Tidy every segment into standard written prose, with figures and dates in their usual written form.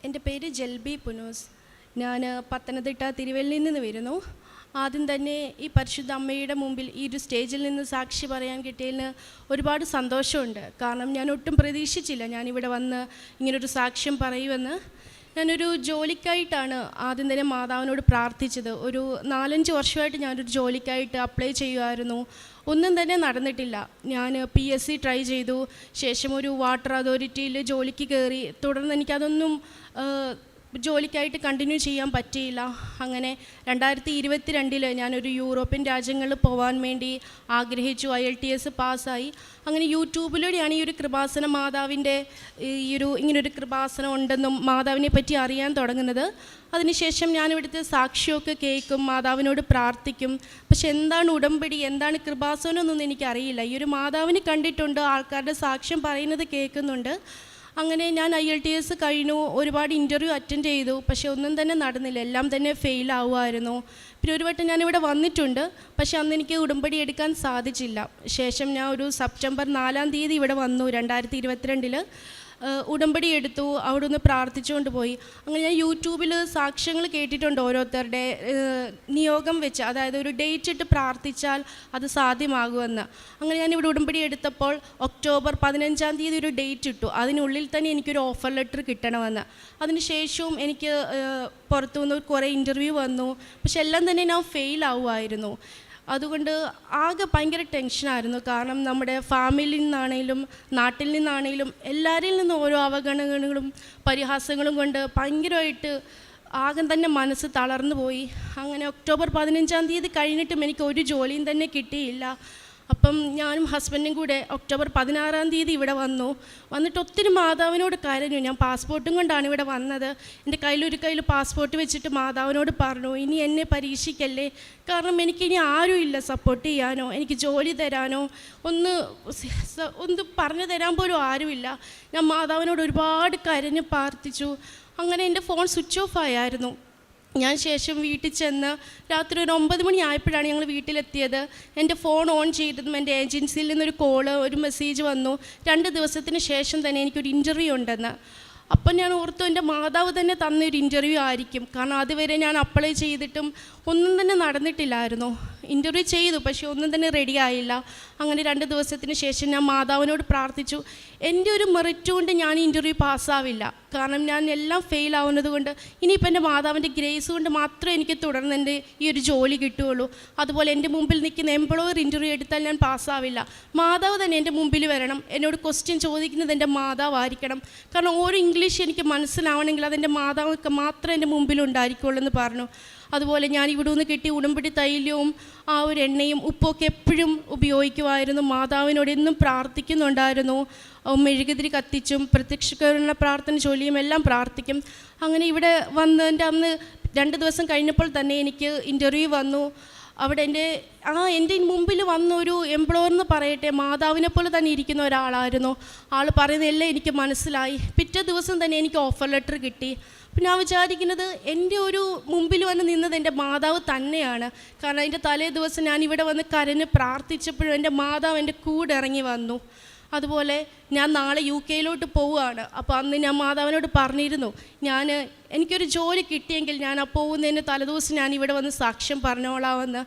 എൻ്റെ പേര് ജൽബി പുനൂസ്. ഞാൻ പത്തനംതിട്ട തിരുവല്ലയിൽ നിന്ന് വരുന്നു. ആദ്യം തന്നെ ഈ പരിശുദ്ധ അമ്മയുടെ മുമ്പിൽ ഈ ഒരു സ്റ്റേജിൽ നിന്ന് സാക്ഷി പറയാൻ കിട്ടിയതിന് ഒരുപാട് സന്തോഷമുണ്ട്. കാരണം ഞാൻ ഒട്ടും പ്രതീക്ഷിച്ചില്ല ഞാനിവിടെ വന്ന് ഇങ്ങനൊരു സാക്ഷ്യം പറയുമെന്ന്. ഞാനൊരു ജോലിക്കായിട്ടാണ് ആദ്യം തന്നെ മാതാവിനോട് പ്രാർത്ഥിച്ചത്. ഒരു 4-5 വർഷമായിട്ട് ഞാനൊരു ജോലിക്കായിട്ട് അപ്ലൈ ചെയ്യുമായിരുന്നു. ഒന്നും തന്നെ നടന്നിട്ടില്ല. ഞാൻ PSC ട്രൈ ചെയ്തു. ശേഷം ഒരു വാട്ടർ അതോറിറ്റിയിൽ ജോലിക്ക് കയറി. തുടർന്ന് എനിക്കതൊന്നും ജോലിക്കായിട്ട് കണ്ടിന്യൂ ചെയ്യാൻ പറ്റിയില്ല. അങ്ങനെ 2022 ഞാനൊരു യൂറോപ്യൻ രാജ്യങ്ങളിൽ പോകാൻ വേണ്ടി ആഗ്രഹിച്ചു. IELTS പാസ്സായി. അങ്ങനെ യൂട്യൂബിലൂടെയാണ് ഈ ഒരു കൃപാസന മാതാവിൻ്റെ ഇങ്ങനൊരു കൃപാസനം ഉണ്ടെന്നും മാതാവിനെ പറ്റി അറിയാൻ തുടങ്ങുന്നത്. അതിനുശേഷം ഞാനിവിടുത്തെ സാക്ഷിയൊക്കെ കേൾക്കും, മാതാവിനോട് പ്രാർത്ഥിക്കും. പക്ഷെ എന്താണ് ഉടമ്പടി, എന്താണ് കൃപാസനം എന്നൊന്നും എനിക്കറിയില്ല. ഈ ഒരു മാതാവിനെ കണ്ടിട്ടുണ്ട്, ആൾക്കാരുടെ സാക്ഷ്യം പറയുന്നത് കേൾക്കുന്നുണ്ട്. അങ്ങനെ ഞാൻ IELTS കഴിഞ്ഞു. ഒരുപാട് ഇൻ്റർവ്യൂ അറ്റൻഡ് ചെയ്തു. പക്ഷേ ഒന്നും തന്നെ നടന്നില്ല. എല്ലാം തന്നെ ഫെയിൽ ആവുമായിരുന്നു. പിന്നെ ഒരു വട്ടം ഞാനിവിടെ വന്നിട്ടുണ്ട്. പക്ഷേ അന്ന് എനിക്ക് ഉടമ്പടി എടുക്കാൻ സാധിച്ചില്ല. ശേഷം ഞാൻ ഒരു സെപ്റ്റംബർ 4 ഇവിടെ വന്നു 2022. ഉടമ്പടി എടുത്തു. അവിടെ ഒന്ന് പ്രാർത്ഥിച്ചുകൊണ്ട് പോയി. അങ്ങനെ ഞാൻ യൂട്യൂബിൽ സാക്ഷ്യങ്ങൾ കേട്ടിട്ടുണ്ട് ഓരോരുത്തരുടെ നിയോഗം വെച്ച്, അതായത് ഒരു ഡേറ്റ് ഇട്ട് പ്രാർത്ഥിച്ചാൽ അത് സാധ്യമാകുമെന്ന്. അങ്ങനെ ഞാനിവിടെ ഉടമ്പടി എടുത്തപ്പോൾ ഒക്ടോബർ 15 ഒരു ഡേറ്റ് ഇട്ടു. അതിനുള്ളിൽ തന്നെ എനിക്കൊരു ഓഫർ ലെറ്റർ കിട്ടണമെന്ന്. അതിനുശേഷവും എനിക്ക് പുറത്തുനിന്ന് കുറേ ഇൻ്റർവ്യൂ വന്നു. പക്ഷെ എല്ലാം തന്നെ ഞാൻ ഫെയിൽ ആവുമായിരുന്നു. അതുകൊണ്ട് ആകെ ഭയങ്കര ടെൻഷനായിരുന്നു. കാരണം നമ്മുടെ ഫാമിലിയിൽ നിന്നാണെങ്കിലും നാട്ടിൽ നിന്നാണെങ്കിലും എല്ലാവരിൽ നിന്നും ഓരോ അവഗണനകളും പരിഹാസങ്ങളും കൊണ്ട് ഭയങ്കരമായിട്ട് ആകെ തന്നെ മനസ്സ് തളർന്നു പോയി. അങ്ങനെ ഒക്ടോബർ 15 കഴിഞ്ഞിട്ടും എനിക്ക് ഒരു ജോലിയും തന്നെ കിട്ടിയില്ല. അപ്പം ഞാനും ഹസ്ബൻഡും കൂടെ ഒക്ടോബർ 16 ഇവിടെ വന്നിട്ട് ഒത്തിരി മാതാവിനോട് കരഞ്ഞു. ഞാൻ പാസ്പോർട്ടും കൊണ്ടാണ് ഇവിടെ വന്നത്. എൻ്റെ കയ്യിൽ പാസ്പോർട്ട് വെച്ചിട്ട് മാതാവിനോട് പറഞ്ഞു, ഇനി എന്നെ പരീക്ഷിക്കല്ലേ, കാരണം എനിക്കിനി ആരുമില്ല സപ്പോർട്ട് ചെയ്യാനോ എനിക്ക് ജോലി തരാനോ ഒന്ന് പറഞ്ഞു തരാൻ പോലും ആരുമില്ല. ഞാൻ മാതാവിനോട് ഒരുപാട് കരഞ്ഞ് പ്രാർത്ഥിച്ചു. അങ്ങനെ എൻ്റെ ഫോൺ സ്വിച്ച് ഓഫ് ആയിരുന്നു. ഞാൻ ശേഷം വീട്ടിൽ ചെന്ന് രാത്രി ഒരു 9 മണി ആയപ്പോഴാണ് ഞങ്ങൾ വീട്ടിലെത്തിയത്. എൻ്റെ ഫോൺ ഓൺ ചെയ്തതും എൻ്റെ ഏജൻസിയിൽ നിന്നൊരു ഒരു മെസ്സേജ് വന്നു, 2 ദിവസത്തിന് ശേഷം തന്നെ എനിക്കൊരു ഇൻ്റർവ്യൂ ഉണ്ടെന്ന്. അപ്പം ഞാൻ ഓർത്തു എൻ്റെ മാതാവ് തന്നെ തന്നൊരു ഇൻ്റർവ്യൂ ആയിരിക്കും. കാരണം അതുവരെ ഞാൻ അപ്ലൈ ചെയ്തിട്ടും ഒന്നും തന്നെ നടന്നിട്ടില്ലായിരുന്നു. ഇൻ്റർവ്യൂ ചെയ്തു, പക്ഷേ ഒന്നും തന്നെ റെഡി ആയില്ല. അങ്ങനെ 2 ദിവസത്തിന് ശേഷം ഞാൻ മാതാവിനോട് പ്രാർത്ഥിച്ചു, എൻ്റെ ഒരു മെറിറ്റ് കൊണ്ട് ഞാൻ ഇൻ്റർവ്യൂ പാസ്സാവില്ല. കാരണം ഞാൻ എല്ലാം ഫെയിൽ ആവുന്നത് കൊണ്ട് ഇനിയിപ്പോൾ എൻ്റെ മാതാവിൻ്റെ ഗ്രേസ് കൊണ്ട് മാത്രമേ എനിക്ക് തുടർന്ന് എൻ്റെ ഈ ഒരു ജോലി കിട്ടുകയുള്ളൂ. അതുപോലെ എൻ്റെ മുമ്പിൽ നിൽക്കുന്ന എംപ്ലോയർ ഇൻ്റർവ്യൂ എടുത്താൽ ഞാൻ പാസ്സാവില്ല. മാതാവ് തന്നെ എൻ്റെ മുമ്പിൽ വരണം. എന്നോട് ക്വസ്റ്റ്യൻ ചോദിക്കുന്നത് എൻ്റെ മാതാവായിരിക്കണം. കാരണം ഓരോ ഇംഗ്ലീഷ് എനിക്ക് മനസ്സിലാവണമെങ്കിൽ അതെൻ്റെ മാതാവൊക്കെ മാത്രമേ എൻ്റെ മുമ്പിലുണ്ടായിരിക്കുള്ളൂ എന്ന് പറഞ്ഞു. അതുപോലെ ഞാൻ ഇവിടെ നിന്ന് കിട്ടിയ ഉടമ്പടി തൈലവും ആ ഒരു എണ്ണയും ഉപ്പൊക്കെ എപ്പോഴും ഉപയോഗിക്കുമായിരുന്നു. മാതാവിനോട് എന്നും പ്രാർത്ഥിക്കുന്നുണ്ടായിരുന്നു. മെഴുകുതിരി കത്തിച്ചും പ്രത്യക്ഷീകരണ പ്രാർത്ഥന ചൊല്ലിയും എല്ലാം പ്രാർത്ഥിക്കും. അങ്ങനെ ഇവിടെ വന്നതിൻ്റെ അന്ന് 2 ദിവസം കഴിഞ്ഞപ്പോൾ തന്നെ എനിക്ക് ഇൻ്റർവ്യൂ വന്നു. അവിടെ എൻ്റെ മുമ്പിൽ വന്നൊരു എംപ്ലോയർ എന്ന് പറയട്ടെ, മാതാവിനെ പോലെ തന്നെ ഇരിക്കുന്ന ഒരാളായിരുന്നു. ആൾ പറയുന്നതെല്ലാം എനിക്ക് മനസ്സിലായി. പിറ്റേ ദിവസം തന്നെ എനിക്ക് ഓഫർ ലെറ്റർ കിട്ടി. അപ്പം ഞാൻ വിചാരിക്കുന്നത് എൻ്റെ ഒരു മുമ്പിൽ വന്ന് നിന്നത് എൻ്റെ മാതാവ് തന്നെയാണ്. കാരണം അതിൻ്റെ തലേ ദിവസം ഞാനിവിടെ വന്ന് കരഞ്ഞ് പ്രാർത്ഥിച്ചപ്പോഴും എൻ്റെ മാതാവ് എൻ്റെ കൂടെ ഇറങ്ങി വന്നു. അതുപോലെ ഞാൻ നാളെ UK പോവുകയാണ്. അപ്പോൾ അന്ന് ഞാൻ മാതാവിനോട് പറഞ്ഞിരുന്നു, എനിക്കൊരു ജോലി കിട്ടിയെങ്കിൽ ഞാൻ പോകുന്നതിന് തലേദിവസം ഞാൻ ഇവിടെ വന്ന് സാക്ഷ്യം പറഞ്ഞോളാമെന്ന്.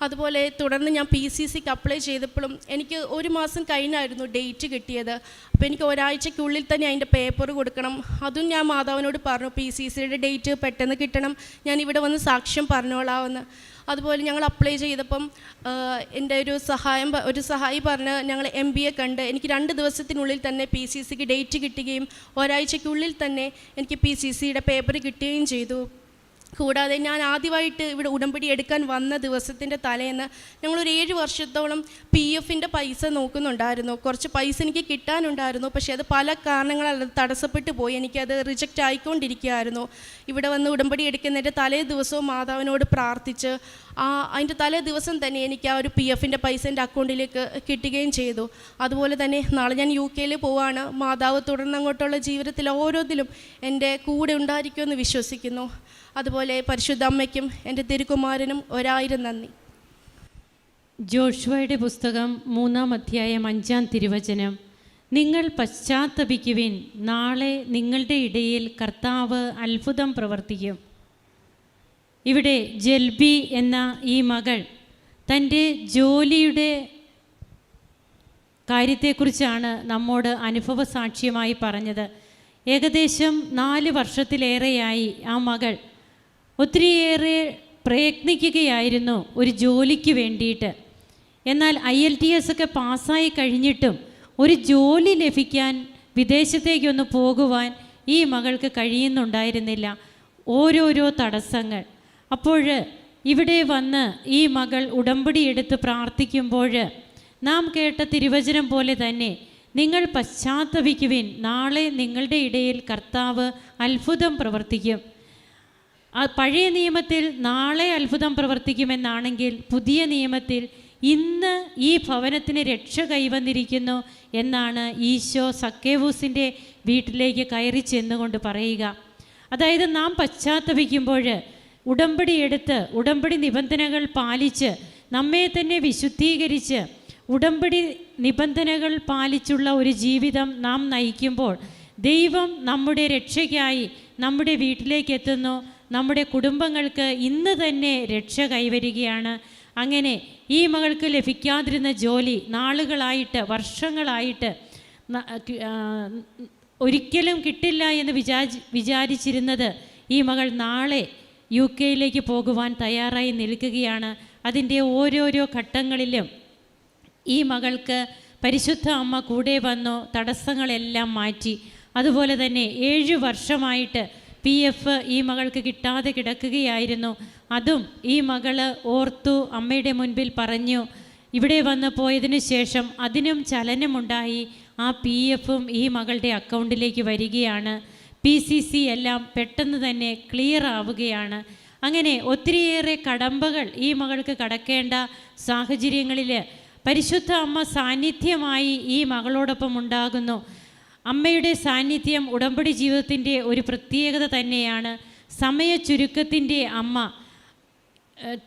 അതുപോലെ തുടർന്ന് ഞാൻ PCCക്ക് അപ്ലൈ ചെയ്തപ്പോഴും എനിക്ക് 1 മാസം കഴിഞ്ഞായിരുന്നു ഡേറ്റ് കിട്ടിയത്. അപ്പോൾ എനിക്ക് ഒരാഴ്ചയ്ക്കുള്ളിൽ തന്നെ അതിൻ്റെ പേപ്പർ കൊടുക്കണം. അതും ഞാൻ മാതാവിനോട് പറഞ്ഞു, PCCയുടെ ഡേറ്റ് പെട്ടെന്ന് കിട്ടണം, ഞാൻ ഇവിടെ വന്ന് സാക്ഷ്യം പറഞ്ഞോളാമെന്ന്. അതുപോലെ ഞങ്ങൾ അപ്ലൈ ചെയ്തപ്പം എൻ്റെ ഒരു സഹായി പറഞ്ഞ് ഞങ്ങൾ MBA കണ്ട് എനിക്ക് 2 ദിവസത്തിനുള്ളിൽ തന്നെ PCCക്ക് ഡേറ്റ് കിട്ടുകയും ഒരാഴ്ചയ്ക്കുള്ളിൽ തന്നെ എനിക്ക് PCCയുടെ പേപ്പർ കിട്ടുകയും ചെയ്തു. കൂടാതെ ഞാൻ ആദ്യമായിട്ട് ഇവിടെ ഉടമ്പടി എടുക്കാൻ വന്ന ദിവസത്തിൻ്റെ തലേന്ന് ഞങ്ങളൊരു 7 വർഷത്തോളം PFൻ്റെ പൈസ നോക്കുന്നുണ്ടായിരുന്നു. കുറച്ച് പൈസ എനിക്ക് കിട്ടാനുണ്ടായിരുന്നു. പക്ഷേ അത് പല കാരണങ്ങളാൽ തടസ്സപ്പെട്ടു പോയി. എനിക്കത് റിജക്റ്റ് ആയിക്കൊണ്ടിരിക്കുകയായിരുന്നു. ഇവിടെ വന്ന് ഉടമ്പടി എടുക്കുന്നതിൻ്റെ തലേ ദിവസവും മാതാവിനോട് പ്രാർത്ഥിച്ച് അതിൻ്റെ തലേ ദിവസം തന്നെ എനിക്ക് ആ ഒരു PFൻ്റെ പൈസ എൻ്റെ അക്കൗണ്ടിലേക്ക് കിട്ടുകയും ചെയ്തു. അതുപോലെ തന്നെ നാളെ ഞാൻ UK പോവാണ്. മാതാവ് തുടർന്നങ്ങോട്ടുള്ള ജീവിതത്തിൽ ഓരോന്നിലും എൻ്റെ കൂടെ ഉണ്ടായിരിക്കുമെന്ന് വിശ്വസിക്കുന്നു. അതുപോലെ പരിശുദ്ധ അമ്മയ്ക്കും എൻ്റെ തിരുക്കുമാരനും 1000 നന്ദി. ജോഷുവയുടെ പുസ്തകം 3-ാം അധ്യായം 5-ാം തിരുവചനം. നിങ്ങൾ പശ്ചാത്തപിക്കുവിൻ, നാളെ നിങ്ങളുടെ ഇടയിൽ കർത്താവ് അത്ഭുതം പ്രവർത്തിക്കും. ഇവിടെ ജെൽബി എന്ന ഈ മകൾ തൻ്റെ ജോലിയുടെ കാര്യത്തെക്കുറിച്ചാണ് നമ്മോട് അനുഭവ സാക്ഷ്യമായി പറഞ്ഞത്. ഏകദേശം 4 വർഷത്തിലേറെയായി ആ മകൾ ഒത്തിരിയേറെ പ്രയത്നിക്കുകയായിരുന്നു ഒരു ജോലിക്ക് വേണ്ടിയിട്ട്. എന്നാൽ IELTS ഒക്കെ പാസ്സായി കഴിഞ്ഞിട്ടും ഒരു ജോലി ലഭിക്കാൻ, വിദേശത്തേക്കൊന്ന് പോകുവാൻ ഈ മകൾക്ക് കഴിയുന്നുണ്ടായിരുന്നില്ല. ഓരോരോ തടസ്സങ്ങൾ. അപ്പോൾ ഇവിടെ വന്ന് ഈ മകൾ ഉടമ്പടി എടുത്ത് പ്രാർത്ഥിക്കുമ്പോൾ നാം കേട്ട തിരുവചനം പോലെ തന്നെ നിങ്ങൾ പശ്ചാത്തപിക്കുവിൻ, നാളെ നിങ്ങളുടെ ഇടയിൽ കർത്താവ് അത്ഭുതം പ്രവർത്തിക്കും. പഴയ നിയമത്തിൽ നാളെ അത്ഭുതം പ്രവർത്തിക്കുമെന്നാണെങ്കിൽ പുതിയ നിയമത്തിൽ ഇന്ന് ഈ ഭവനത്തിന് രക്ഷ കൈവന്നിരിക്കുന്നു എന്നാണ് ഈശോ സക്കേവൂസിൻ്റെ വീട്ടിലേക്ക് കയറി ചെന്നുകൊണ്ട് പറയുക. അതായത് നാം പശ്ചാത്തപിക്കുമ്പോൾ ഉടമ്പടി എടുത്ത് ഉടമ്പടി നിബന്ധനകൾ പാലിച്ച് നമ്മെ തന്നെ വിശുദ്ധീകരിച്ച് ഉടമ്പടി നിബന്ധനകൾ പാലിച്ചുള്ള ഒരു ജീവിതം നാം നയിക്കുമ്പോൾ ദൈവം നമ്മുടെ രക്ഷയ്ക്കായി നമ്മുടെ വീട്ടിലേക്ക് എത്തുന്നു. നമ്മുടെ കുടുംബങ്ങൾക്ക് ഇന്ന് തന്നെ രക്ഷ കൈവരികയാണ്. അങ്ങനെ ഈ മകൾക്ക് ലഭിക്കാതിരുന്ന ജോലി നാളുകളായിട്ട്, വർഷങ്ങളായിട്ട് ഒരിക്കലും കിട്ടില്ല എന്ന് വിചാരിച്ചിരുന്നത് ഈ മകൾ നാളെ UK പോകുവാൻ തയ്യാറായി നിൽക്കുകയാണ്. അതിൻ്റെ ഓരോരോ ഘട്ടങ്ങളിലും ഈ മകൾക്ക് പരിശുദ്ധ അമ്മ കൂടെ വന്നു തടസ്സങ്ങളെല്ലാം മാറ്റി. അതുപോലെ തന്നെ 7 വർഷമായിട്ട് PF ഈ മകൾക്ക് കിട്ടാതെ കിടക്കുകയായിരുന്നു. അതും ഈ മകള് ഓർത്തു അമ്മയുടെ മുൻപിൽ പറഞ്ഞു. ഇവിടെ വന്ന് പോയതിനു ശേഷം അതിനും ചലനമുണ്ടായി. ആ PFും ഈ മകളുടെ അക്കൗണ്ടിലേക്ക് വരികയാണ്. PCC എല്ലാം പെട്ടെന്ന് തന്നെ ക്ലിയർ ആവുകയാണ്. അങ്ങനെ ഒത്തിരിയേറെ കടമ്പകൾ ഈ മകൾക്ക് കടക്കേണ്ട സാഹചര്യങ്ങളിൽ പരിശുദ്ധ അമ്മ സാന്നിധ്യമായി ഈ മകളോടൊപ്പം ഉണ്ടാകുന്നു. അമ്മയുടെ സാന്നിധ്യം ഉടമ്പടി ജീവിതത്തിൻ്റെ ഒരു പ്രത്യേകത തന്നെയാണ്. സമയ ചുരുക്കത്തിൻ്റെ അമ്മ,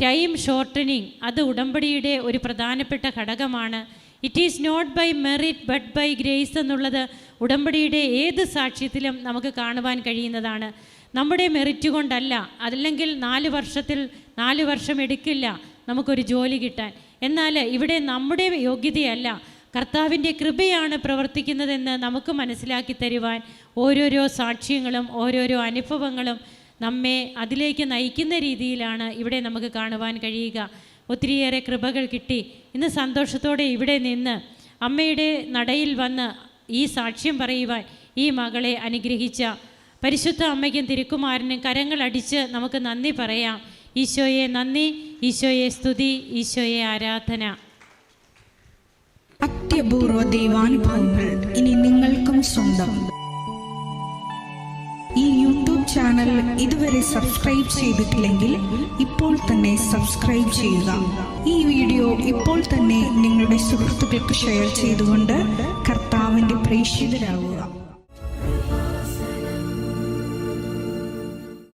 ടൈം ഷോർട്ടനിങ്, അത് ഉടമ്പടിയുടെ ഒരു പ്രധാനപ്പെട്ട ഘടകമാണ്. It is not by merit but by grace എന്നുള്ളത് ഉടമ്പടിയുടെ ഏത് സാക്ഷ്യത്തിലും നമുക്ക് കാണുവാൻ കഴിയുന്നതാണ്. നമ്മുടെ മെറിറ്റ് കൊണ്ടല്ല, അല്ലെങ്കിൽ 4 വർഷം എടുക്കില്ല നമുക്കൊരു ജോലി കിട്ടാൻ. എന്നാൽ ഇവിടെ നമ്മുടെ യോഗ്യതയല്ല, കർത്താവിൻ്റെ കൃപയാണ് പ്രവർത്തിക്കുന്നതെന്ന് നമുക്ക് മനസ്സിലാക്കി തരുവാൻ ഓരോരോ സാക്ഷ്യങ്ങളും ഓരോരോ അനുഭവങ്ങളും നമ്മെ അതിലേക്ക് നയിക്കുന്ന രീതിയിലാണ് ഇവിടെ നമുക്ക് കാണുവാൻ കഴിയുക. ഒത്തിരിയേറെ കൃപകൾ കിട്ടി. ഇന്ന് സന്തോഷത്തോടെ ഇവിടെ നിന്ന് അമ്മയുടെ നടയിൽ വന്ന് ഈ സാക്ഷ്യം പറയുവാൻ ഈ മകളെ അനുഗ്രഹിച്ച പരിശുദ്ധ അമ്മയ്ക്കും തിരുക്കുമാരനും കരങ്ങളടിച്ച് നമുക്ക് നന്ദി പറയാം. ഈശോയെ നന്ദി, ഈശോയെ സ്തുതി, ഈശോയെ ആരാധന. അത്യപൂർവ ദൈവാനുഭവങ്ങൾ ഇനി നിങ്ങൾക്കും സ്വന്തം. ഈ യൂട്യൂബ് ചാനൽ ഇതുവരെ സബ്സ്ക്രൈബ് ചെയ്തിട്ടില്ലെങ്കിൽ ഇപ്പോൾ തന്നെ സബ്സ്ക്രൈബ് ചെയ്യുക. ഈ വീഡിയോ ഇപ്പോൾ തന്നെ നിങ്ങളുടെ സുഹൃത്തുക്കൾക്ക് ഷെയർ ചെയ്തുകൊണ്ട് കർത്താവിൻ്റെ പ്രേക്ഷിതരാകുക.